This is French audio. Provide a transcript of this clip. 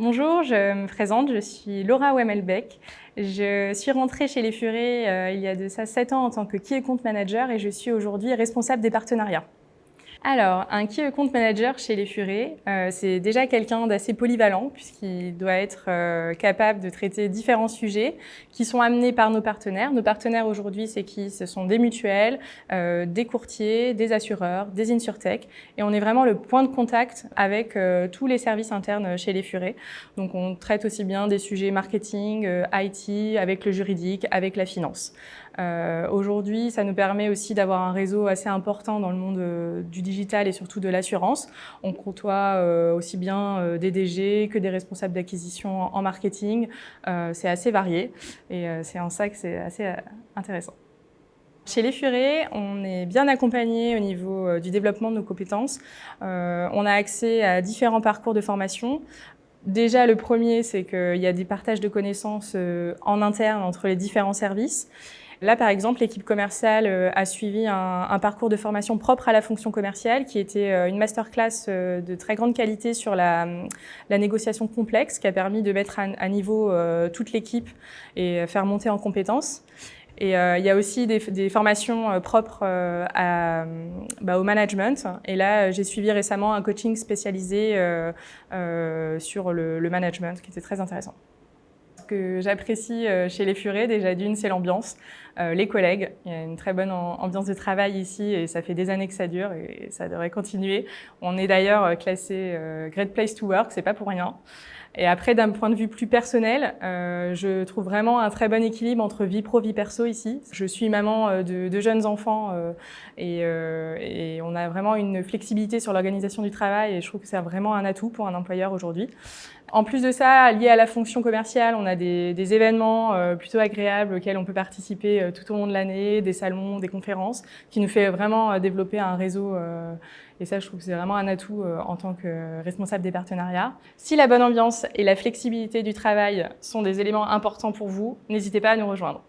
Bonjour, je me présente, je suis Laura Wemelbeck. Je suis rentrée chez Les Furets il y a de ça 7 ans en tant que Key Account Manager et je suis aujourd'hui responsable des partenariats. Alors, un Key Account Manager chez Les Furets, c'est déjà quelqu'un d'assez polyvalent puisqu'il doit être capable de traiter différents sujets qui sont amenés par nos partenaires. Nos partenaires aujourd'hui, c'est qui? Ce sont des mutuelles, des courtiers, des assureurs, des insurtech. Et on est vraiment le point de contact avec tous les services internes chez Les Furets. Donc, on traite aussi bien des sujets marketing, IT, avec le juridique, avec la finance. Aujourd'hui, ça nous permet aussi d'avoir un réseau assez important dans le monde du digital et surtout de l'assurance. On côtoie aussi bien des DG que des responsables d'acquisition en marketing. C'est assez varié et c'est en ça que c'est assez intéressant. Chez Les Furets, on est bien accompagné au niveau du développement de nos compétences. On a accès à différents parcours de formation. Déjà, le premier, c'est qu'il y a des partages de connaissances en interne entre les différents services. Là, par exemple, l'équipe commerciale a suivi un parcours de formation propre à la fonction commerciale qui était une masterclass de très grande qualité sur la négociation complexe qui a permis de mettre à niveau toute l'équipe et faire monter en compétences. Et il y a aussi des formations propres au management. Et là, j'ai suivi récemment un coaching spécialisé sur le management qui était très intéressant. Ce que j'apprécie chez Les Furets, déjà d'une, c'est l'ambiance, les collègues. Il y a une très bonne ambiance de travail ici et ça fait des années que ça dure et ça devrait continuer. On est d'ailleurs classé Great Place to Work, c'est pas pour rien. Et après, d'un point de vue plus personnel, je trouve vraiment un très bon équilibre entre vie pro, vie perso ici. Je suis maman de jeunes enfants et on a vraiment une flexibilité sur l'organisation du travail et je trouve que c'est vraiment un atout pour un employeur aujourd'hui. En plus de ça, lié à la fonction commerciale, on a des événements plutôt agréables auxquels on peut participer tout au long de l'année, des salons, des conférences, qui nous fait vraiment développer un réseau. Et ça, je trouve que c'est vraiment un atout en tant que responsable des partenariats. Si la bonne ambiance et la flexibilité du travail sont des éléments importants pour vous, n'hésitez pas à nous rejoindre.